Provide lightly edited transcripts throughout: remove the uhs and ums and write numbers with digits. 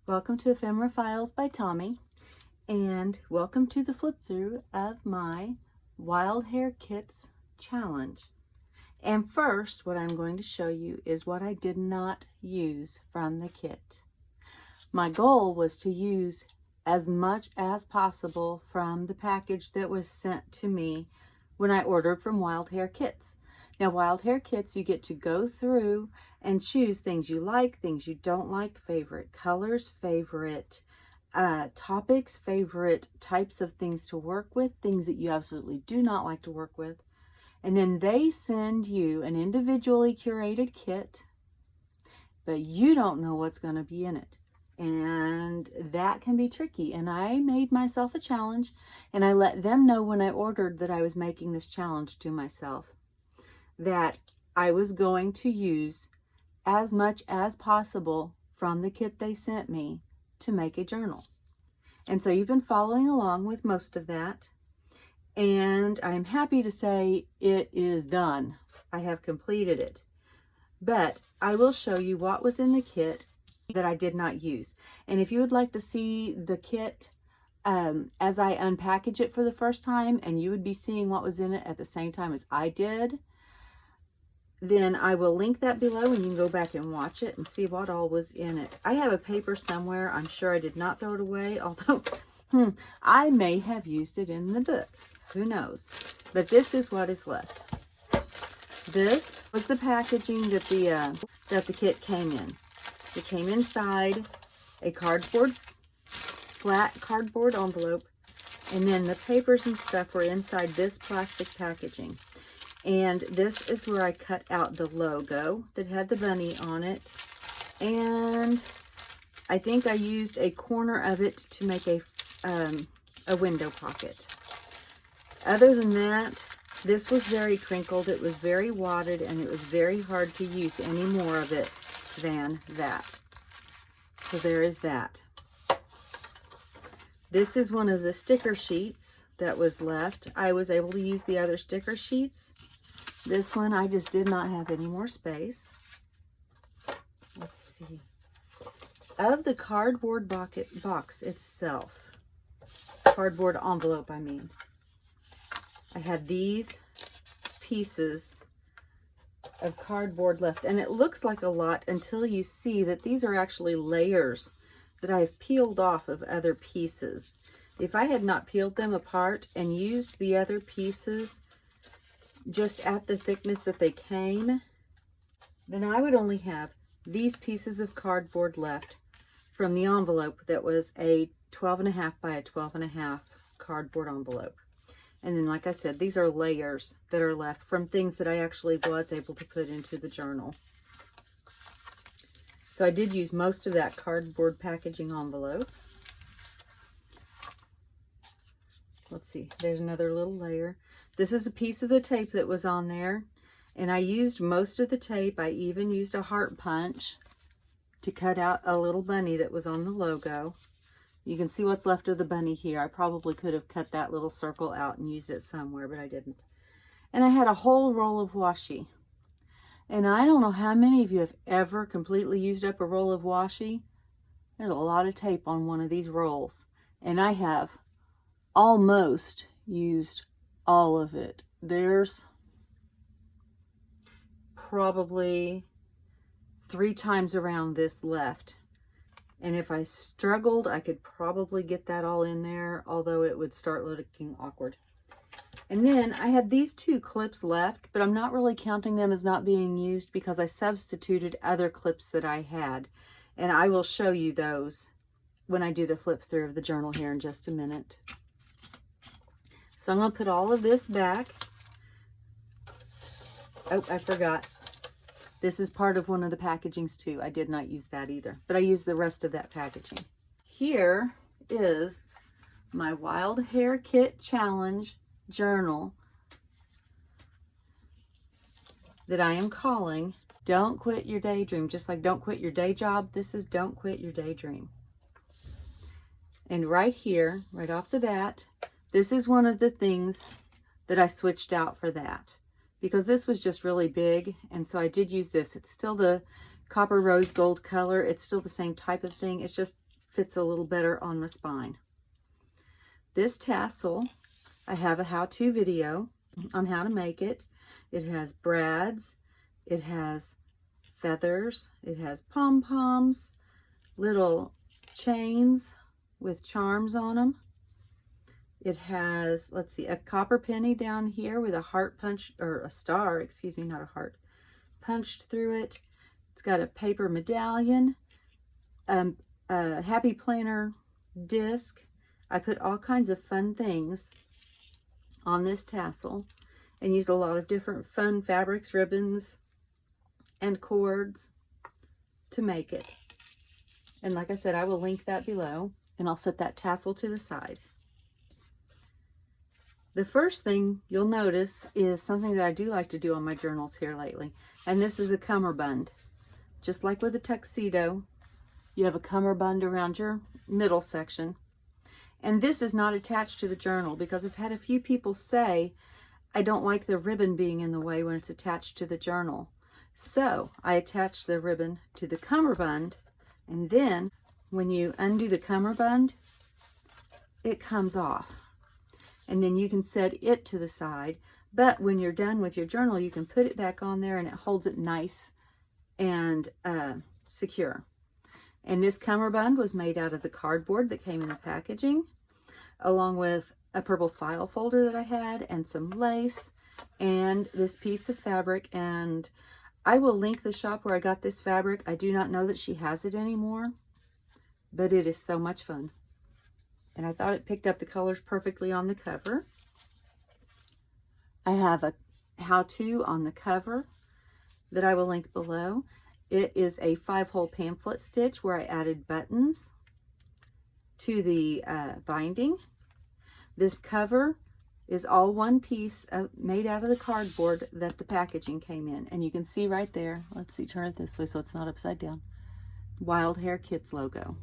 Welcome to Ephemera Files by Tommy, and welcome to the flip through of my Wild Hair Kits challenge. And first, what I'm going to show you is what I did not use from the kit. My goal was to use as much as possible from the package that was sent to me when I ordered from Wild Hair Kits. Now, Wild Hair Kits, you get to go through and choose things you like, things you don't like, favorite colors, favorite topics, favorite types of things to work with, things that you absolutely do not like to work with. And then they send you an individually curated kit, but you don't know what's going to be in it. And that can be tricky. And I made myself a challenge, and I let them know when I ordered that I was making this challenge to myself, that I was going to use as much as possible from the kit they sent me to make a journal. And so you've been following along with most of that, and I'm happy to say it is done. I have completed it. But I will show you what was in the kit that I did not use. And if you would like to see the kit as I unpackage it for the first time, and you would be seeing what was in it at the same time as I did, then I will link that below and you can go back and watch it and see what all was in it. I have a paper somewhere. I'm sure I did not throw it away, although I may have used it in the book. Who knows? But this is what is left. This was the packaging that the kit came in. It came inside a flat cardboard envelope, and then the papers and stuff were inside this plastic packaging. And this is where I cut out the logo that had the bunny on it. And I think I used a corner of it to make a window pocket. Other than that, this was very crinkled, it was very wadded, and it was very hard to use any more of it than that. So there is that. This is one of the sticker sheets that was left. I was able to use the other sticker sheets. This one, I just did not have any more space. Let's see. Of the cardboard box itself, cardboard envelope, I mean, I had these pieces of cardboard left. And it looks like a lot until you see that these are actually layers that I have peeled off of other pieces. If I had not peeled them apart and used the other pieces just at the thickness that they came, then I would only have these pieces of cardboard left from the envelope that was a 12.5 by a 12.5 cardboard envelope. And then, like I said, these are layers that are left from things that I actually was able to put into the journal. So I did use most of that cardboard packaging envelope. Let's see, there's another little layer. This is a piece of the tape that was on there, and I used most of the tape. I even used a heart punch to cut out a little bunny that was on the logo. You can see what's left of the bunny here. I probably could have cut that little circle out and used it somewhere, but I didn't. And I had a whole roll of washi. And I don't know how many of you have ever completely used up a roll of washi. There's a lot of tape on one of these rolls, and I have almost used all of it. There's probably 3 times around this left. And if I struggled, I could probably get that all in there, although it would start looking awkward. And then I had these 2 clips left, but I'm not really counting them as not being used because I substituted other clips that I had. And I will show you those when I do the flip through of the journal here in just a minute. So I'm going to put all of this back. Oh, I forgot. This is part of one of the packagings too. I did not use that either, but I used the rest of that packaging. Here is my Wild Hair Kit Challenge journal that I am calling Don't Quit Your Daydream. Just like Don't Quit Your Day Job, this is Don't Quit Your Daydream. And right here, right off the bat, this is one of the things that I switched out for that, because this was just really big, and so I did use this. It's still the copper rose gold color. It's still the same type of thing. It's just fits a little better on my spine. This tassel, I have a how-to video on how to make it. It has brads, it has feathers, it has pom-poms, little chains with charms on them. It has, let's see, a copper penny down here with a heart punch, or a star, excuse me, not a heart, punched through it. It's got a paper medallion, a happy planner disc. I put all kinds of fun things on this tassel and used a lot of different fun fabrics, ribbons, and cords to make it. And like I said, I will link that below, and I'll set that tassel to the side. The first thing you'll notice is something that I do like to do on my journals here lately, and this is a cummerbund. Just like with a tuxedo, you have a cummerbund around your middle section. And this is not attached to the journal because I've had a few people say, I don't like the ribbon being in the way when it's attached to the journal. So I attach the ribbon to the cummerbund, and then when you undo the cummerbund, it comes off. And then you can set it to the side. But when you're done with your journal, you can put it back on there and it holds it nice and secure. And this cummerbund was made out of the cardboard that came in the packaging, along with a purple file folder that I had and some lace and this piece of fabric. And I will link the shop where I got this fabric. I do not know that she has it anymore, but it is so much fun. And I thought it picked up the colors perfectly on the cover. I have a how-to on the cover that I will link below. It is a 5-hole pamphlet stitch where I added buttons to the binding. This cover is all one piece made out of the cardboard that the packaging came in. And you can see right there, let's see, turn it this way so it's not upside down, Wild Hair Kits logo.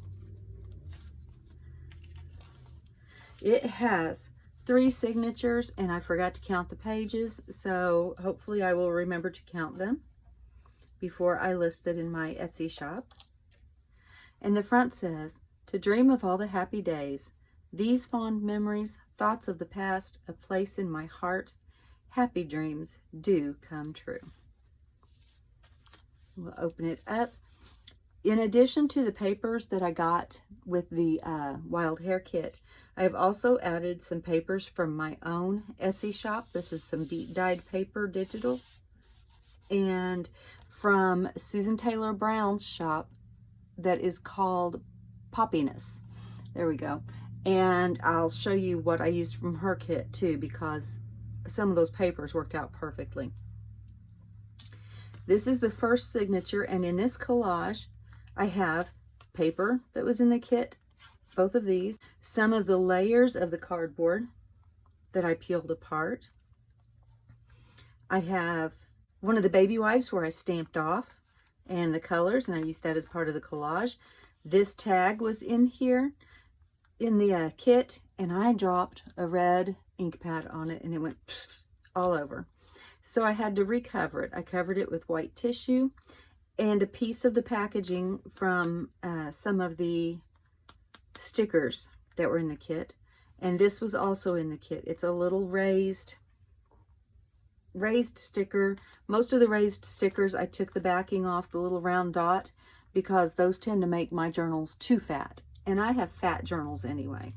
It has 3 signatures, and I forgot to count the pages, so hopefully I will remember to count them before I list it in my Etsy shop. And the front says, to dream of all the happy days, these fond memories, thoughts of the past, a place in my heart, happy dreams do come true. We'll open it up. In addition to the papers that I got with the Wild Hair Kit, I have also added some papers from my own Etsy shop. This is some beat dyed paper digital. And from Susan Taylor Brown's shop that is called Poppiness. There we go. And I'll show you what I used from her kit too, because some of those papers worked out perfectly. This is the first signature, and in this collage I have paper that was in the kit, both of these, some of the layers of the cardboard that I peeled apart. I have one of the baby wipes where I stamped off and the colors, and I used that as part of the collage. This tag was in here in the kit, and I dropped a red ink pad on it and it went all over. So I had to recover it. I covered it with white tissue and a piece of the packaging from some of the stickers that were in the kit. And this was also in the kit. It's a little raised sticker. Most of the raised stickers, I took the backing off, the little round dot, because those tend to make my journals too fat. And I have fat journals anyway.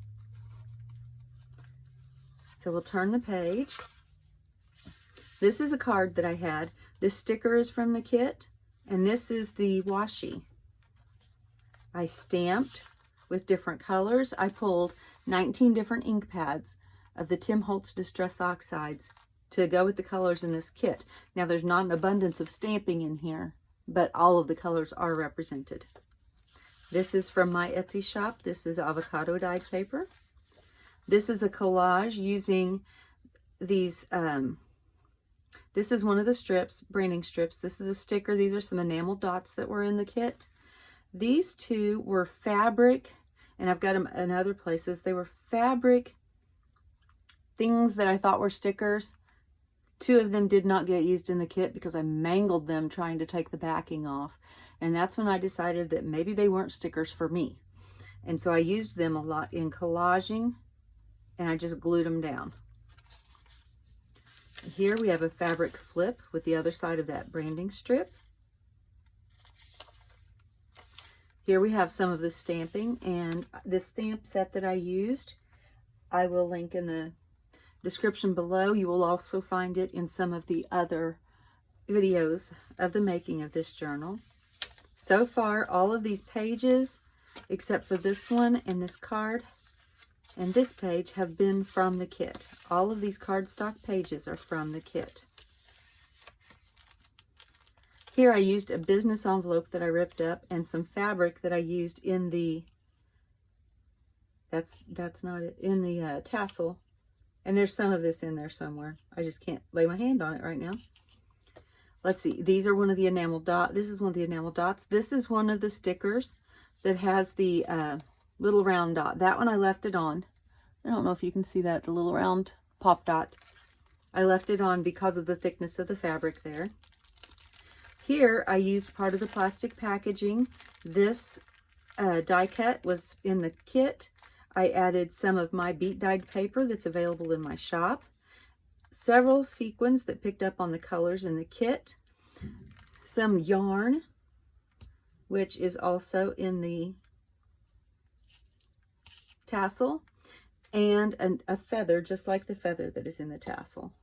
So we'll turn the page. This is a card that I had. This sticker is from the kit, and this is the washi. I stamped with different colors. I pulled 19 different ink pads of the Tim Holtz Distress Oxides to go with the colors in this kit. Now there's not an abundance of stamping in here, but all of the colors are represented. This is from my Etsy shop. This is avocado dyed paper. This is a collage using these, this is one of the strips, branding strips. This is a sticker. These are some enamel dots that were in the kit. These two were fabric, and I've got them in other places. They were fabric things that I thought were stickers. 2 of them did not get used in the kit because I mangled them trying to take the backing off. And that's when I decided that maybe they weren't stickers for me. And so I used them a lot in collaging, and I just glued them down. Here we have a fabric flip with the other side of that branding strip. Here we have some of the stamping, and this stamp set that I used, I will link in the description below. You will also find it in some of the other videos of the making of this journal. So far, all of these pages, except for this one and this card and this page, have been from the kit. All of these cardstock pages are from the kit. Here I used a business envelope that I ripped up and some fabric that I used in the, that's not it, in the tassel. And there's some of this in there somewhere. I just can't lay my hand on it right now. Let's see, these are one of the enamel dots. This is one of the enamel dots. This is one of the stickers that has the little round dot. That one I left it on. I don't know if you can see that, the little round pop dot. I left it on because of the thickness of the fabric there. Here I used part of the plastic packaging. This die cut was in the kit. I added some of my beat dyed paper that's available in my shop. Several sequins that picked up on the colors in the kit. Some yarn, which is also in the tassel. And a feather, just like the feather that is in the tassel.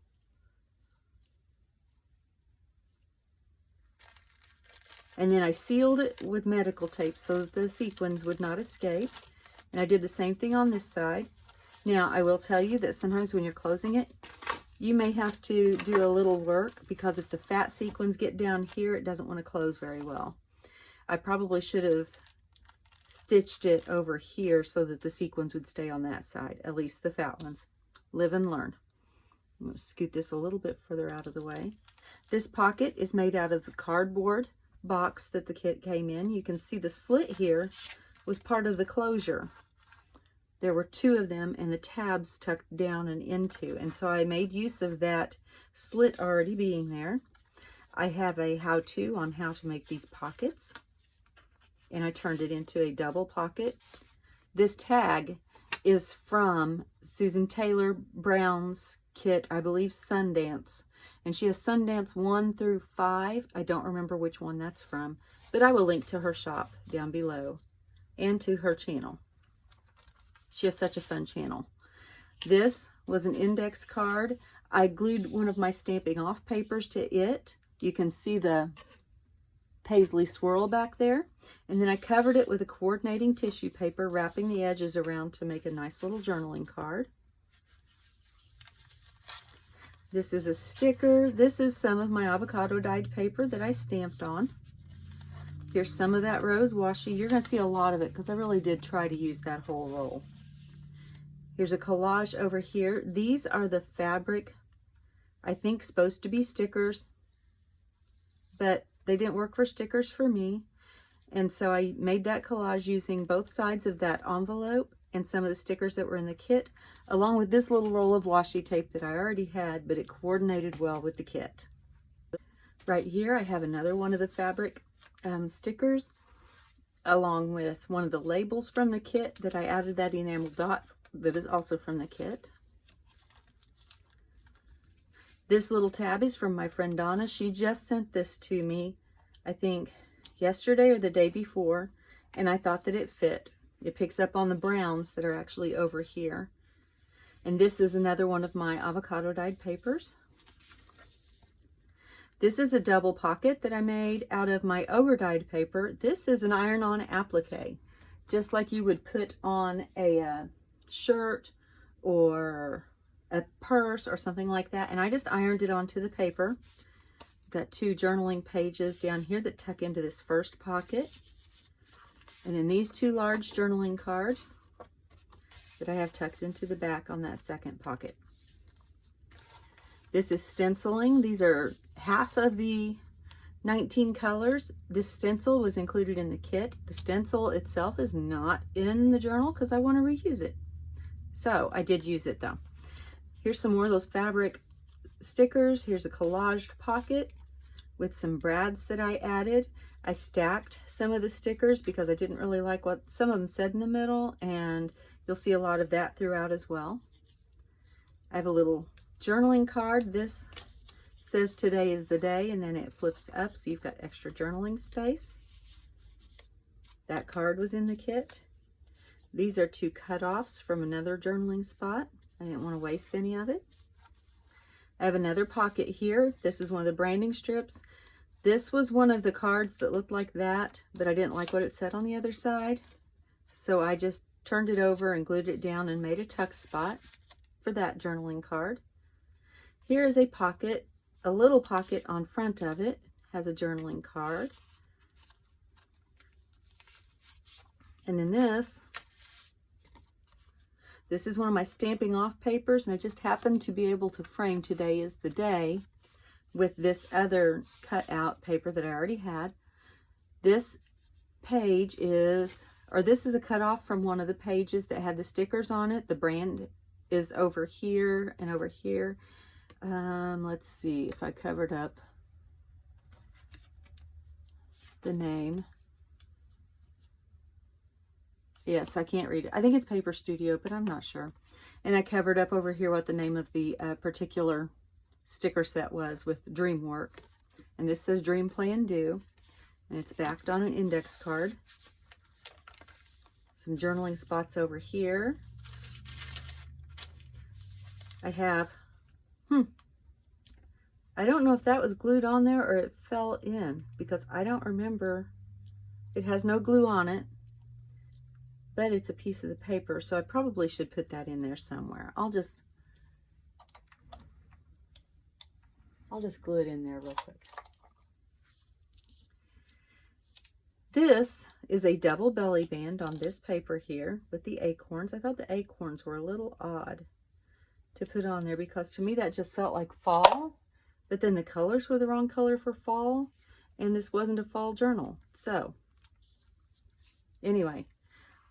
And then I sealed it with medical tape so that the sequins would not escape. And I did the same thing on this side. Now, I will tell you that sometimes when you're closing it, you may have to do a little work, because if the fat sequins get down here, it doesn't want to close very well. I probably should have stitched it over here so that the sequins would stay on that side, at least the fat ones. Live and learn. I'm going to scoot this a little bit further out of the way. This pocket is made out of the cardboard box that the kit came in. You can see the slit here was part of the closure. There were two of them and the tabs tucked down and into, and so I made use of that slit already being there. I have a how-to on how to make these pockets, and I turned it into a double pocket. This tag is from Susan Taylor Brown's kit, I believe Sundance. And she has Sundance 1 through 5. I don't remember which one that's from, but I will link to her shop down below and to her channel. She has such a fun channel. This was an index card. I glued one of my Stampin' Off papers to it. You can see the paisley swirl back there. And then I covered it with a coordinating tissue paper, wrapping the edges around to make a nice little journaling card. This is a sticker. This is some of my avocado dyed paper that I stamped on. Here's some of that rose washi. You're going to see a lot of it because I really did try to use that whole roll. Here's a collage over here. These are the fabric, I think, supposed to be stickers, but they didn't work for stickers for me. And so I made that collage using both sides of that envelope and some of the stickers that were in the kit, along with this little roll of washi tape that I already had, but it coordinated well with the kit. Right here I have another one of the fabric stickers, along with one of the labels from the kit that I added that enamel dot that is also from the kit. This little tab is from my friend Donna. She just sent this to me, I think yesterday or the day before, and I thought that it fit. It picks up on the browns that are actually over here. And this is another one of my avocado dyed papers. This is a double pocket that I made out of my ogre dyed paper. This is an iron-on applique, just like you would put on a shirt or a purse or something like that. And I just ironed it onto the paper. Got two journaling pages down here that tuck into this first pocket. And then these two large journaling cards that I have tucked into the back on that second pocket. This is stenciling. These are half of the 19 colors. This stencil was included in the kit. The stencil itself is not in the journal because I want to reuse it. So I did use it though. Here's some more of those fabric stickers. Here's a collaged pocket with some brads that I added. I stacked some of the stickers because I didn't really like what some of them said in the middle, and you'll see a lot of that throughout as well. I have a little journaling card. This says today is the day, and then it flips up so you've got extra journaling space. That card was in the kit. These are 2 cut-offs from another journaling spot. I didn't want to waste any of it. I have another pocket here. This is one of the branding strips. This was one of the cards that looked like that, but I didn't like what it said on the other side. So I just turned it over and glued it down and made a tuck spot for that journaling card. Here is a pocket, a little pocket on front of it, has a journaling card. And then this is one of my stamping off papers, and I just happened to be able to frame today is the day with this other cutout paper that I already had. This page is, or this is a cutoff from one of the pages that had the stickers on it. The brand is over here and over here. Let's see if I covered up the name. Yes, I can't read it. I think it's Paper Studio, but I'm not sure. And I covered up over here what the name of the particular sticker set was with Dreamwork. And this says Dream, Play, and Do. And it's backed on an index card. Some journaling spots over here. I have, I don't know if that was glued on there or it fell in, because I don't remember. It has no glue on it, but it's a piece of the paper, so I probably should put that in there somewhere. I'll just glue it in there real quick. This is a double belly band on this paper here with the acorns. I thought the acorns were a little odd to put on there because to me that just felt like fall, but then the colors were the wrong color for fall, and this wasn't a fall journal. So anyway,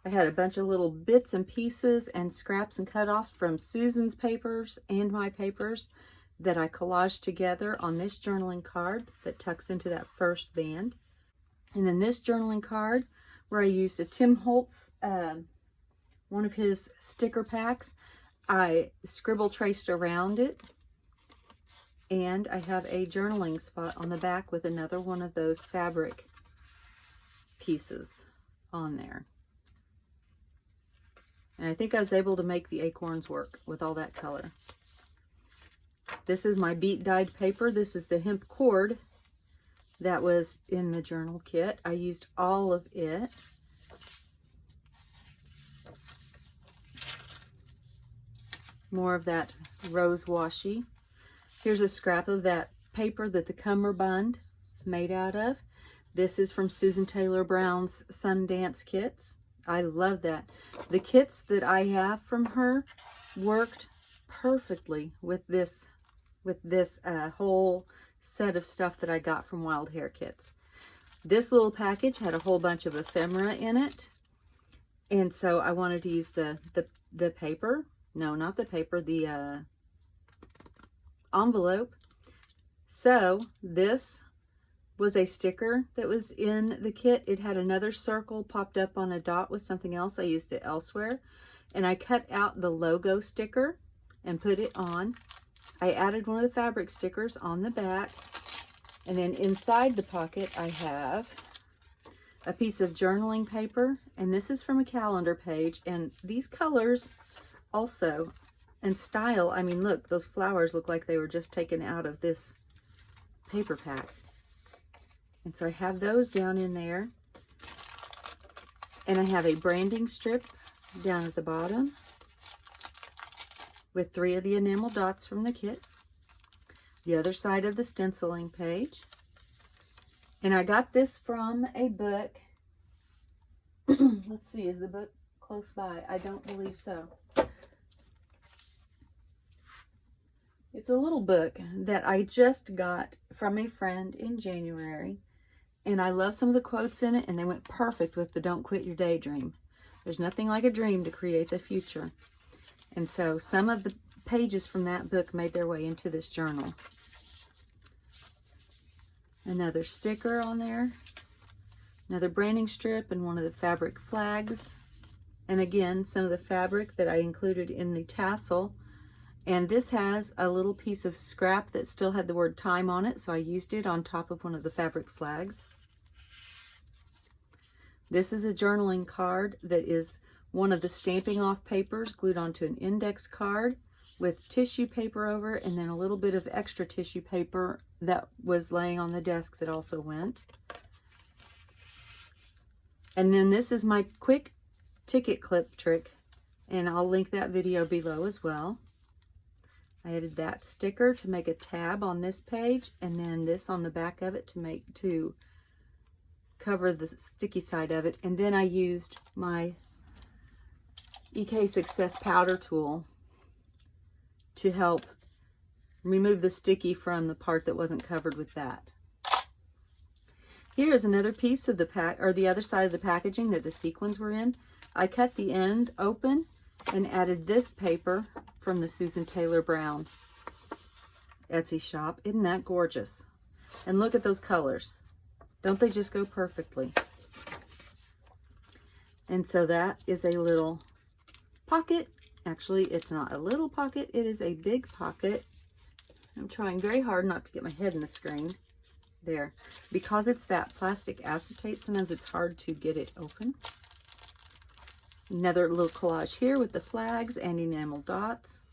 I had a bunch of little bits and pieces and scraps and cutoffs from Susan's papers and my papers that I collaged together on this journaling card that tucks into that first band. And then this journaling card where I used a Tim Holtz, one of his sticker packs. I scribble traced around it, and I have a journaling spot on the back with another one of those fabric pieces on there. And I think I was able to make the acorns work with all that color. This is my beat dyed paper. This is the hemp cord that was in the journal kit. I used all of it. More of that rose washi. Here's a scrap of that paper that the cummerbund is made out of. This is from Susan Taylor Brown's Sundance kits. I love that. The kits that I have from her worked perfectly with this whole set of stuff that I got from Wild Hair Kits. This little package had a whole bunch of ephemera in it, and so I wanted to use the paper. No, not the paper, the envelope. So this was a sticker that was in the kit. It had another circle popped up on a dot with something else. I used it elsewhere. And I cut out the logo sticker and put it on. I added one of the fabric stickers on the back. And then inside the pocket, I have a piece of journaling paper. And this is from a calendar page. And these colors also, and style, I mean, look, those flowers look like they were just taken out of this paper pack. And so I have those down in there. And I have a branding strip down at the bottom with 3 of the enamel dots from the kit. The other side of the stenciling page. And I got this from a book. Let's see, is the book close by? I don't believe so. It's a little book that I just got from a friend in January. And I love some of the quotes in it, and they went perfect with the Don't Quit Your Daydream. There's nothing like a dream to create the future. And so some of the pages from that book made their way into this journal. Another sticker on there, another branding strip, and one of the fabric flags. And again, some of the fabric that I included in the tassel. And this has a little piece of scrap that still had the word time on it, so I used it on top of one of the fabric flags. This is a journaling card that is one of the stamping off papers glued onto an index card with tissue paper over it, and then a little bit of extra tissue paper that was laying on the desk that also went. And then this is my quick ticket clip trick, and I'll link that video below as well. I added that sticker to make a tab on this page, and then this on the back of it to cover the sticky side of it. And then I used my EK Success powder tool to help remove the sticky from the part that wasn't covered with that. Here is another piece of the pack, or the other side of the packaging that the sequins were in. I cut the end open and added this paper from the Susan Taylor Brown Etsy shop. Isn't that gorgeous? And look at those colors. Don't they just go perfectly? And so that is a little pocket. Actually, it's not a little pocket, it is a big pocket. I'm trying very hard not to get my head in the screen. There. Because it's that plastic acetate, sometimes it's hard to get it open. Another little collage here with the flags and enamel dots.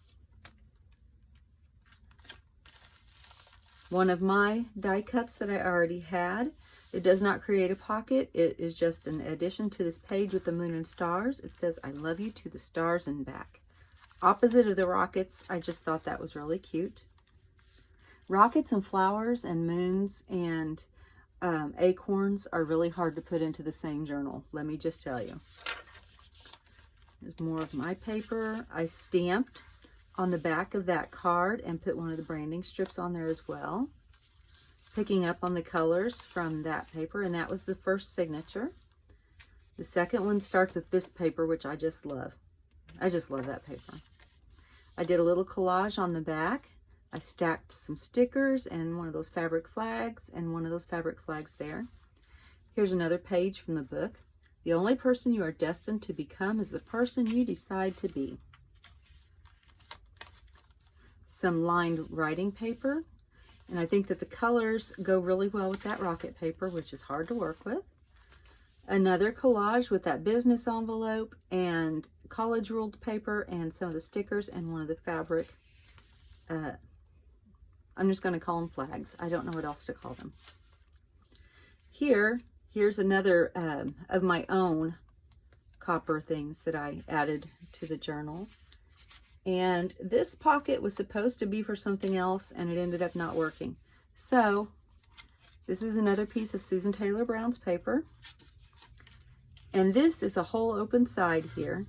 One of my die cuts that I already had. It does not create a pocket. It is just an addition to this page with the moon and stars. It says, "I love you to the stars and back." Opposite of the rockets, I just thought that was really cute. Rockets and flowers and moons and acorns are really hard to put into the same journal. Let me just tell you. There's more of my paper. I stamped on the back of that card and put one of the branding strips on there as well, picking up on the colors from that paper, and that was the first signature. The second one starts with this paper, which I just love. I just love that paper. I did a little collage on the back. I stacked some stickers and one of those fabric flags and one of those fabric flags there. Here's another page from the book. The only person you are destined to become is the person you decide to be. Some lined writing paper. And I think that the colors go really well with that rocket paper, which is hard to work with. Another collage with that business envelope and college ruled paper and some of the stickers and one of the fabric. I'm just going to call them flags. I don't know what else to call them. Here's another of my own copper things that I added to the journal. And this pocket was supposed to be for something else, and it ended up not working. So this is another piece of Susan Taylor Brown's paper. And this is a whole open side here.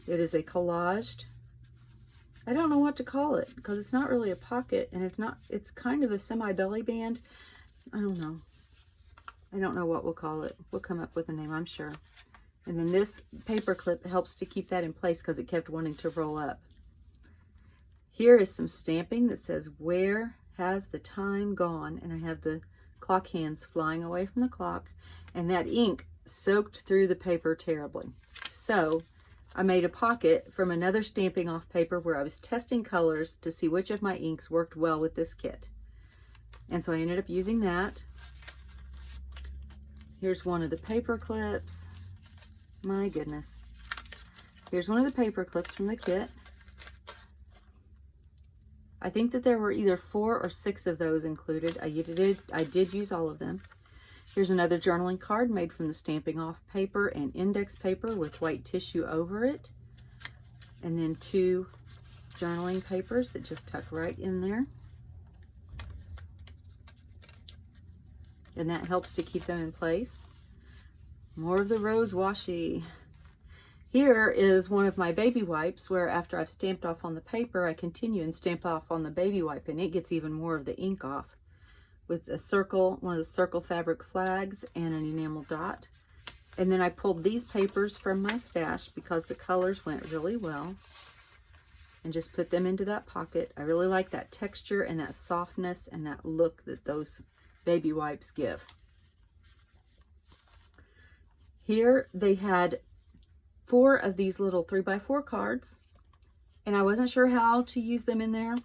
It is a collaged, I don't know what to call it because it's not really a pocket, and it's kind of a semi-belly band. I don't know. I don't know what we'll call it. We'll come up with a name, I'm sure. And then this paper clip helps to keep that in place because it kept wanting to roll up. Here is some stamping that says, "Where has the time gone?" And I have the clock hands flying away from the clock, and that ink soaked through the paper terribly. So I made a pocket from another stamping off paper where I was testing colors to see which of my inks worked well with this kit. And so I ended up using that. Here's one of the paper clips. My goodness. Here's one of the paper clips from the kit. I think that there were either 4 or 6 of those included. I did use all of them. Here's another journaling card made from the stamping off paper and index paper with white tissue over it. And then 2 journaling papers that just tuck right in there. And that helps to keep them in place. More of the rose washi. Here is one of my baby wipes where after I've stamped off on the paper, I continue and stamp off on the baby wipe, and it gets even more of the ink off with a circle, one of the circle fabric flags and an enamel dot. And then I pulled these papers from my stash because the colors went really well and just put them into that pocket. I really like that texture and that softness and that look that those baby wipes give. Here they had 4 of these little 3x4 cards, and I wasn't sure how to use them in there.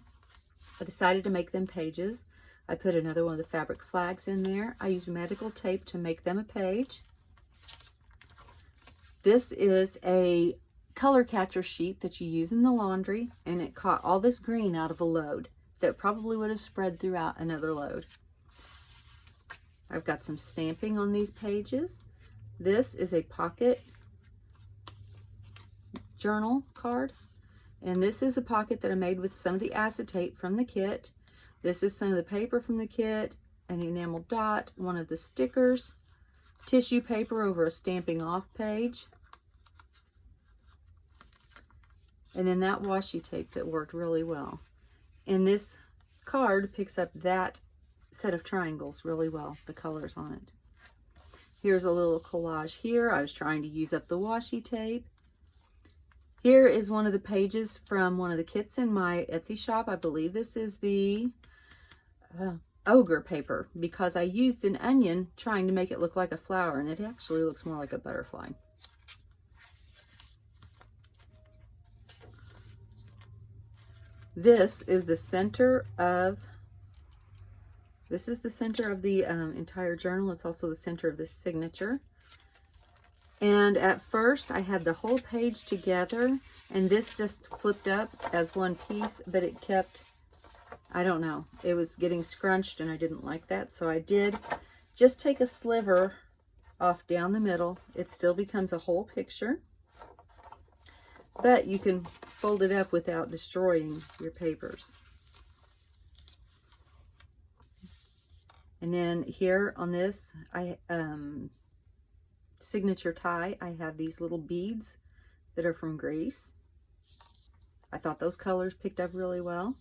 I decided to make them pages. I put another one of the fabric flags in there. I used medical tape to make them a page. This is a color catcher sheet that you use in the laundry, and it caught all this green out of a load that probably would have spread throughout another load. I've got some stamping on these pages. This is a pocket journal card, and this is the pocket that I made with some of the acetate from the kit. This is some of the paper from the kit, an enamel dot, one of the stickers, tissue paper over a stamping off page, and then that washi tape that worked really well. And this card picks up that set of triangles really well, the colors on it. Here's a little collage here. I was trying to use up the washi tape. Here is one of the pages from one of the kits in my Etsy shop. I believe this is the ogre paper, because I used an onion trying to make it look like a flower, and it actually looks more like a butterfly. This is the center of the entire journal. It's also the center of this signature. And at first I had the whole page together, and this just flipped up as one piece, but it kept, I don't know, it was getting scrunched and I didn't like that. So I did just take a sliver off down the middle. It still becomes a whole picture, but you can fold it up without destroying your papers. And then here on this, signature tie, I have these little beads that are from Greece. I thought those colors picked up really well.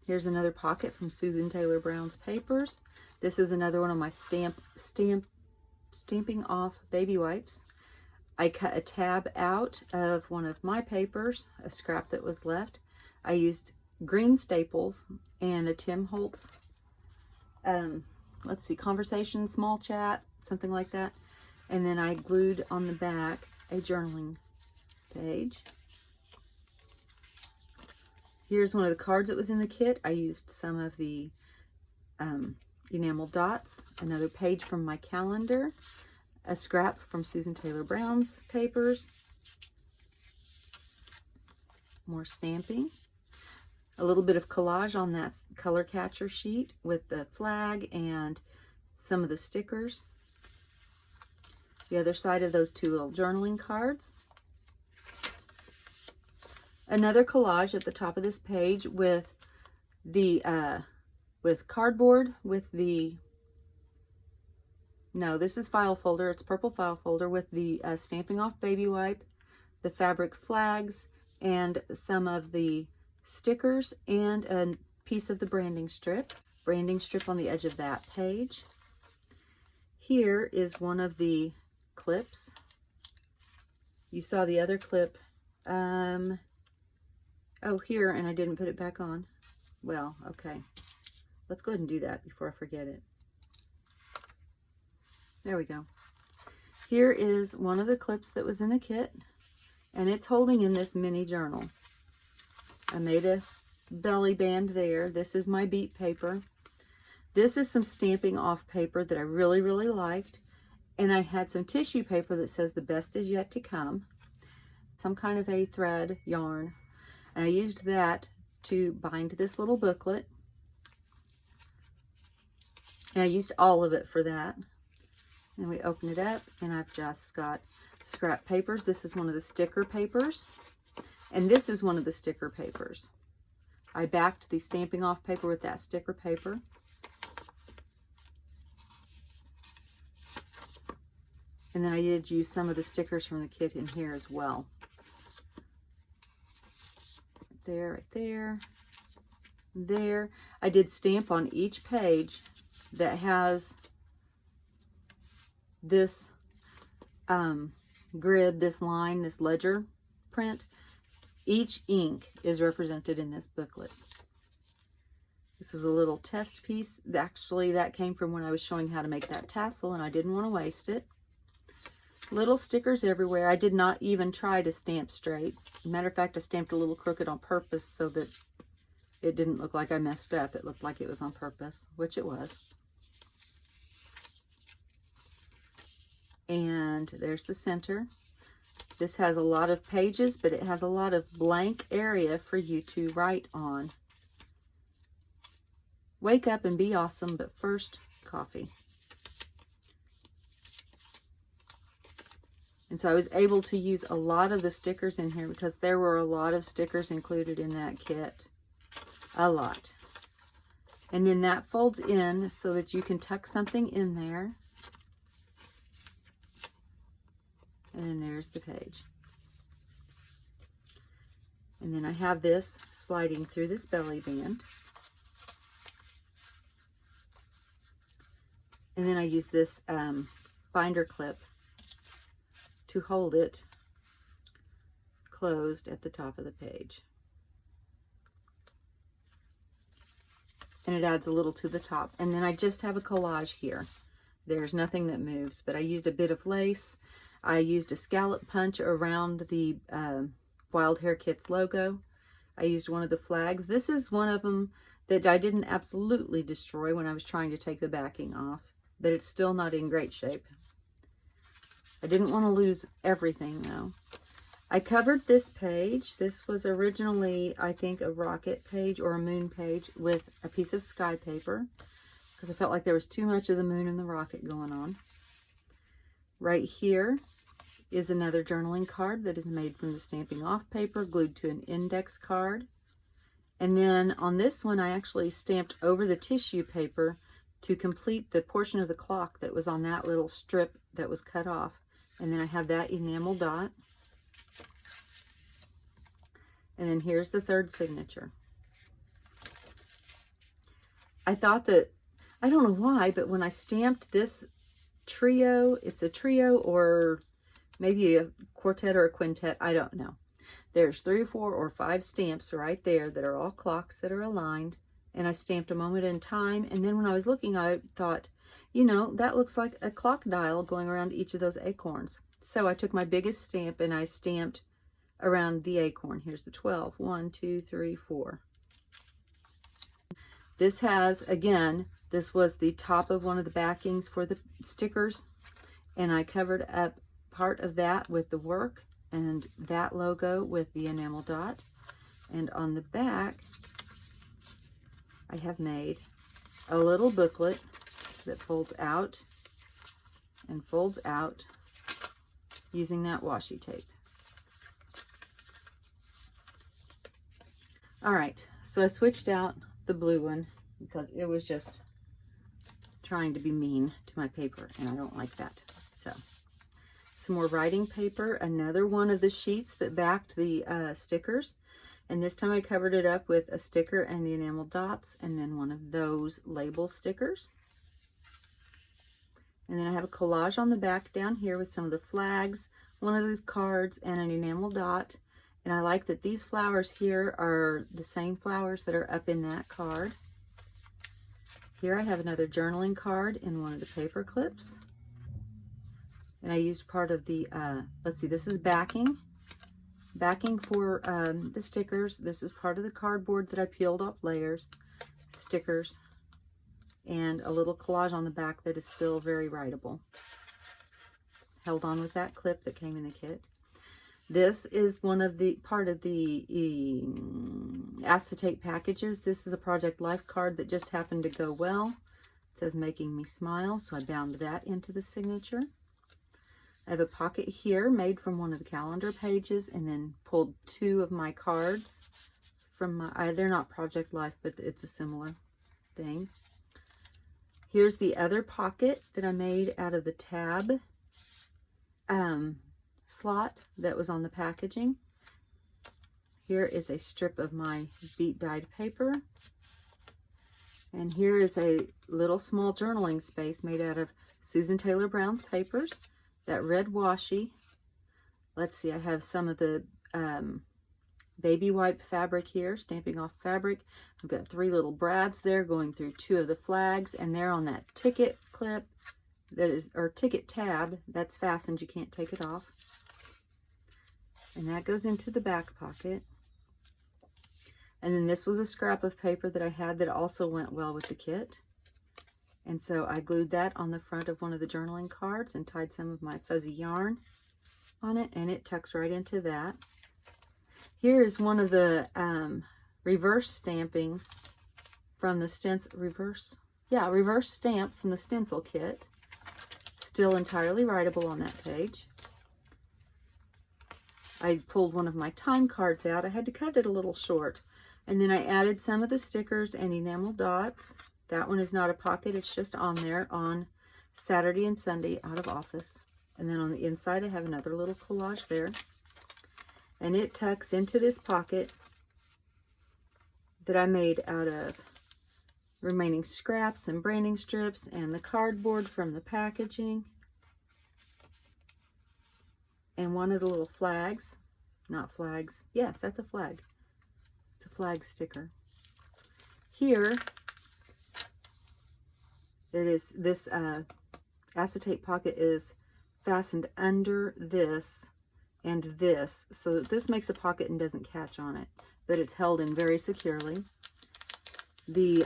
Here's another pocket from Susan Taylor Brown's papers. This is another one of my stamping off baby wipes. I cut a tab out of one of my papers, a scrap that was left. I used green staples and a Tim Holtz, let's see, conversation, small chat, something like that. And then I glued on the back a journaling page. Here's one of the cards that was in the kit. I used some of the enamel dots, another page from my calendar, a scrap from Susan Taylor Brown's papers, more stamping, a little bit of collage on that color catcher sheet with the flag and some of the stickers. The other side of those 2 little journaling cards. Another collage at the top of this page with the with cardboard with the, no, this is file folder, it's purple file folder with the stamping off baby wipe, the fabric flags, and some of the stickers, and a piece of the branding strip on the edge of that page. Here is one of the clips. You saw the other clip here, and I didn't put it back on. Well, okay, let's go ahead and do that before I forget it. There we go. Here is one of the clips that was in the kit, and it's holding in this mini journal. I made a belly band there. This is my beat paper. This is some stamping off paper that I really, really liked. And I had some tissue paper that says the best is yet to come. Some kind of a thread yarn. And I used that to bind this little booklet. And I used all of it for that. And we open it up, and I've just got scrap papers. This is one of the sticker papers. And this is one of the sticker papers. I backed the stamping off paper with that sticker paper. And then I did use some of the stickers from the kit in here as well. There, right there, there. I did stamp on each page that has this grid, this line, this ledger print. Each ink is represented in this booklet. This was a little test piece. Actually, that came from when I was showing how to make that tassel, and I didn't want to waste it. Little stickers everywhere. I did not even try to stamp straight. Matter of fact, I stamped a little crooked on purpose so that it didn't look like I messed up. It looked like it was on purpose, which it was. And there's the center. This has a lot of pages, but it has a lot of blank area for you to write on. Wake up and be awesome, but first, coffee. And so I was able to use a lot of the stickers in here because there were a lot of stickers included in that kit. A lot. And then that folds in so that you can tuck something in there. And then there's the page. And then I have this sliding through this belly band. And then I use this binder clip to hold it closed at the top of the page. And it adds a little to the top. And then I just have a collage here. There's nothing that moves, but I used a bit of lace. I used a scallop punch around the Wild Hair Kits logo. I used one of the flags. This is one of them that I didn't absolutely destroy when I was trying to take the backing off, but it's still not in great shape. I didn't want to lose everything though. I covered this page. This was originally, I think, a rocket page or a moon page with a piece of sky paper because I felt like there was too much of the moon and the rocket going on. Right here is another journaling card that is made from the stamping off paper, glued to an index card. And then on this one, I actually stamped over the tissue paper to complete the portion of the clock that was on that little strip that was cut off. And then I have that enamel dot. And then here's the third signature. I thought that, I don't know why, but when I stamped this trio, it's a trio or maybe a quartet or a quintet, I don't know. There's 3 or 4 or 5 stamps right there that are all clocks that are aligned. And I stamped a moment in time. And then when I was looking, I thought, you know, that looks like a clock dial going around each of those acorns. So I took my biggest stamp and I stamped around the acorn. Here's the 12. 1, 2, 3, 4. This has, again, this was the top of one of the backings for the stickers. And I covered up part of that with the work and that logo with the enamel dot. And on the back, I have made a little booklet that folds out and folds out using that washi tape. All right, so I switched out the blue one because it was just trying to be mean to my paper, and I don't like that. So, some more writing paper, another one of the sheets that backed the stickers. And this time I covered it up with a sticker and the enamel dots, and then one of those label stickers. And then I have a collage on the back down here with some of the flags, one of the cards, and an enamel dot. And I like that these flowers here are the same flowers that are up in that card. Here I have another journaling card in one of the paper clips. And I used part of the, let's see, this is backing for the stickers. This is part of the cardboard that I peeled off layers, stickers, and a little collage on the back that is still very writable. Held on with that clip that came in the kit. This is one of the part of the acetate packages. This is a Project Life card that just happened to go well. It says making me smile, so I bound that into the signature. I have a pocket here made from one of the calendar pages and then pulled 2 of my cards from my, they're not Project Life, but it's a similar thing. Here's the other pocket that I made out of the tab slot that was on the packaging. Here is a strip of my beat dyed paper. And here is a little small journaling space made out of Susan Taylor Brown's papers. That red washi. Let's see, I have some of the baby wipe fabric here, stamping off fabric. I've got 3 little brads there going through 2 of the flags, and they're on that ticket clip that is, or ticket tab that's fastened. You can't take it off. And that goes into the back pocket. And then this was a scrap of paper that I had that also went well with the kit. And so I glued that on the front of one of the journaling cards and tied some of my fuzzy yarn on it, and it tucks right into that. Here is one of the reverse stampings from the stencil, reverse stamp from the stencil kit. Still entirely writable on that page. I pulled one of my time cards out. I had to cut it a little short. And then I added some of the stickers and enamel dots. That one is not a pocket, it's just on there on Saturday and Sunday out of office. And then on the inside I have another little collage there. And it tucks into this pocket that I made out of remaining scraps and branding strips and the cardboard from the packaging. And one of the little flags, not flags, yes, that's a flag. It's a flag sticker. Here, it is, this acetate pocket is fastened under this and this, so that this makes a pocket and doesn't catch on it, but it's held in very securely. The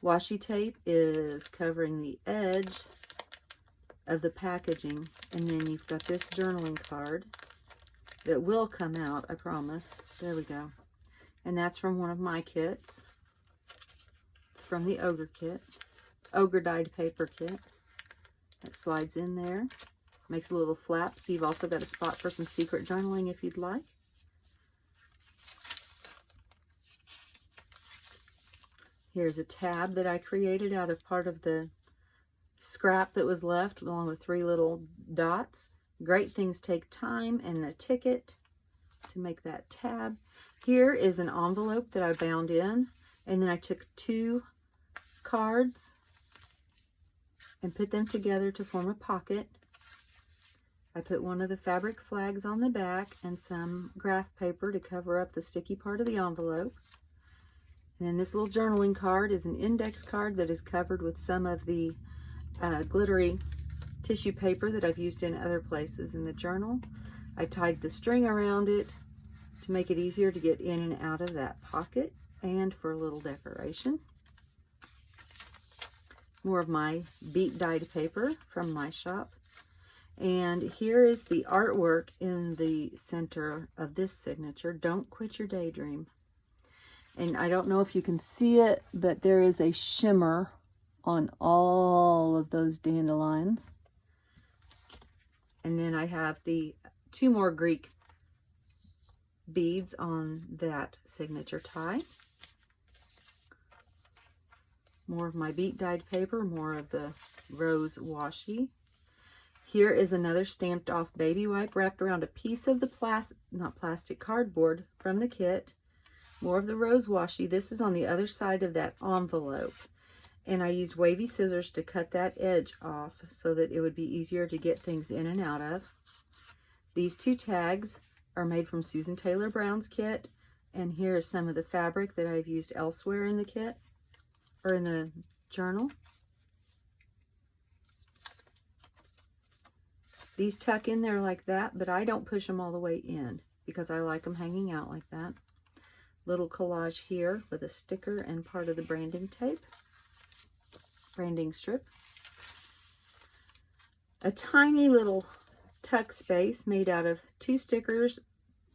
washi tape is covering the edge of the packaging, and then you've got this journaling card that will come out, I promise. There we go. And that's from one of my kits. It's from the Ogre kit, Ogre dyed paper kit. It slides in there, makes a little flap, so you've also got a spot for some secret journaling if you'd like. Here's a tab that I created out of part of the scrap that was left, along with 3 little dots. Great things take time, and a ticket to make that tab. Here is an envelope that I bound in, and then I took 2 cards and put them together to form a pocket. I put one of the fabric flags on the back and some graph paper to cover up the sticky part of the envelope. And then this little journaling card is an index card that is covered with some of the glittery tissue paper that I've used in other places in the journal. I tied the string around it to make it easier to get in and out of that pocket, and for a little decoration. More of my beat dyed paper from my shop. And here is the artwork in the center of this signature, Don't Quit Your Daydream. And I don't know if you can see it, but there is a shimmer on all of those dandelions. And then I have the 2 more Greek beads on that signature tie. More of my beat dyed paper, more of the rose washi. Here is another stamped off baby wipe wrapped around a piece of the cardboard from the kit. More of the rose washi. This is on the other side of that envelope. And I used wavy scissors to cut that edge off so that it would be easier to get things in and out of. These 2 tags are made from Susan Taylor Brown's kit. And here is some of the fabric that I've used elsewhere in the kit, or in the journal. These tuck in there like that, but I don't push them all the way in because I like them hanging out like that. Little collage here with a sticker and part of the branding tape, branding strip. A tiny little tuck space made out of 2 stickers,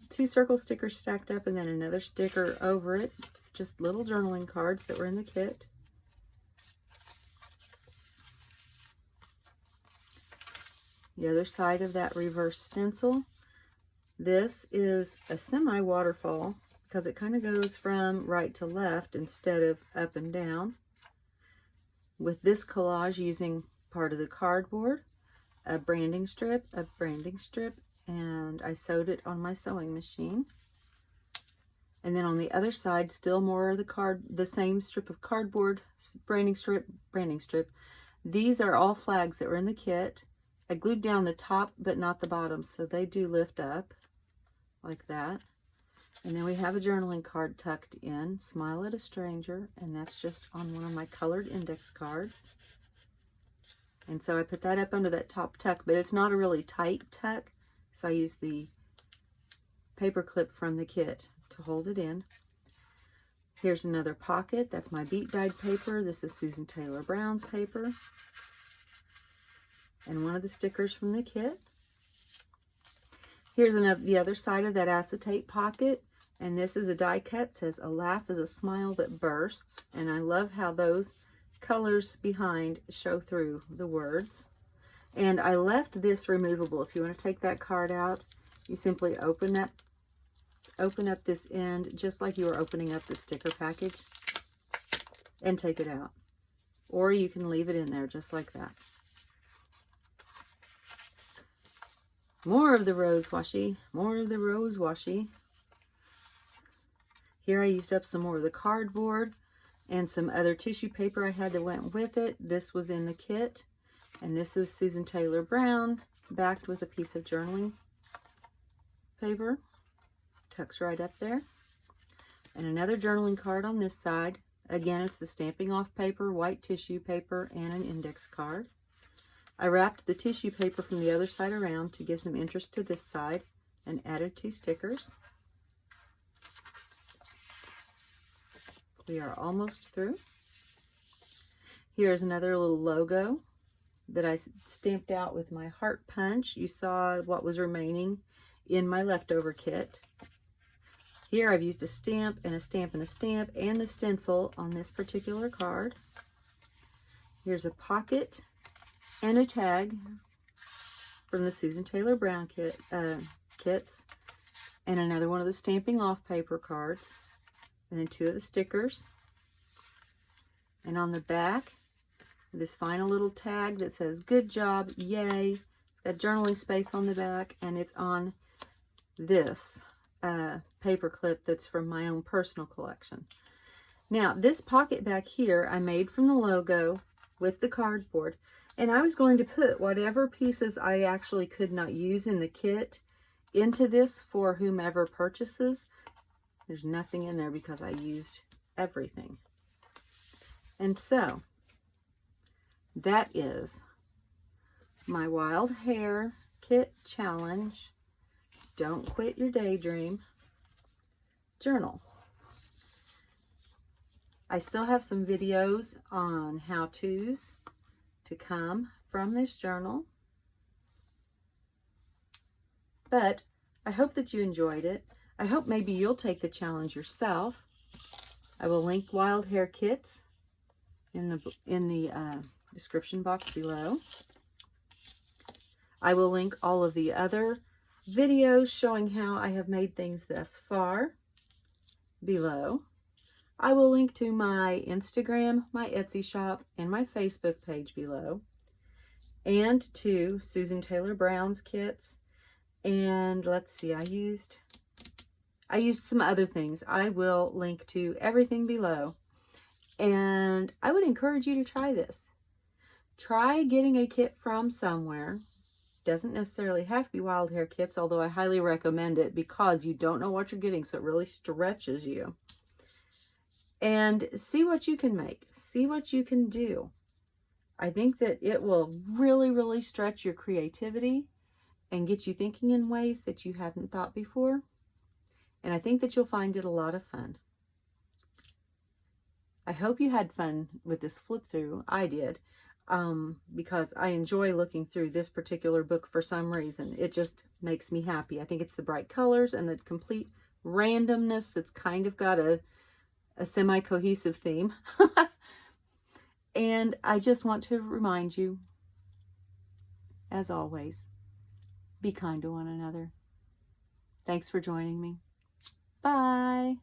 2 circle stickers stacked up, and then another sticker over it. Just little journaling cards that were in the kit. The other side of that reverse stencil. This is a semi-waterfall because it kind of goes from right to left instead of up and down. With this collage using part of the cardboard, a branding strip, and I sewed it on my sewing machine. And then on the other side, still more of the same strip of cardboard, branding strip. These are all flags that were in the kit. I glued down the top but not the bottom, so they do lift up like that. And then we have a journaling card tucked in, Smile at a Stranger, and that's just on one of my colored index cards. And so I put that up under that top tuck, but it's not a really tight tuck, so I use the paper clip from the kit to hold it in. Here's another pocket. That's my beat dyed paper. This is Susan Taylor Brown's paper. And one of the stickers from the kit. Here's the other side of that acetate pocket. And this is a die cut. It says, "A laugh is a smile that bursts." And I love how those colors behind show through the words. And I left this removable. If you want to take that card out, you simply open up this end just like you were opening up the sticker package and take it out. Or you can leave it in there just like that. More of the rose washi, more of the rose washi. Here I used up some more of the cardboard and some other tissue paper I had that went with it. This was in the kit. And this is Susan Taylor Brown, backed with a piece of journaling paper. Tucks right up there. And another journaling card on this side. Again, it's the stamping off paper, white tissue paper, and an index card. I wrapped the tissue paper from the other side around to give some interest to this side and added 2 stickers. We are almost through. Here's another little logo that I stamped out with my heart punch. You saw what was remaining in my leftover kit. Here I've used a stamp and a stamp and a stamp and the stencil on this particular card. Here's a pocket and a tag from the Susan Taylor Brown kits, and another one of the stamping off paper cards, and then 2 of the stickers. And on the back, this final little tag that says, "Good job, yay." Got journaling space on the back, and it's on this paper clip that's from my own personal collection. Now, this pocket back here I made from the logo with the cardboard, and I was going to put whatever pieces I actually could not use in the kit into this for whomever purchases. There's nothing in there because I used everything. And so, that is my Wild Hair Kit Challenge, Don't Quit Your Daydream journal. I still have some videos on how-tos to come from this journal, but I hope that you enjoyed it. I hope maybe you'll take the challenge yourself. I will link Wild Hair Kits in the description box below. I will link all of the other videos showing how I have made things thus far below. I will link to my Instagram, my Etsy shop, and my Facebook page below, and to Susan Taylor Brown's kits. And let's see, I used some other things. I will link to everything below. And I would encourage you to try this. Try getting a kit from somewhere. Doesn't necessarily have to be Wild Hair Kits, although I highly recommend it because you don't know what you're getting, so it really stretches you. And see what you can make. See what you can do. I think that it will really, really stretch your creativity and get you thinking in ways that you hadn't thought before. And I think that you'll find it a lot of fun. I hope you had fun with this flip through. I did, because I enjoy looking through this particular book for some reason. It just makes me happy. I think it's the bright colors and the complete randomness that's kind of got a semi-cohesive theme. And I just want to remind you, as always, be kind to one another. Thanks for joining me. Bye.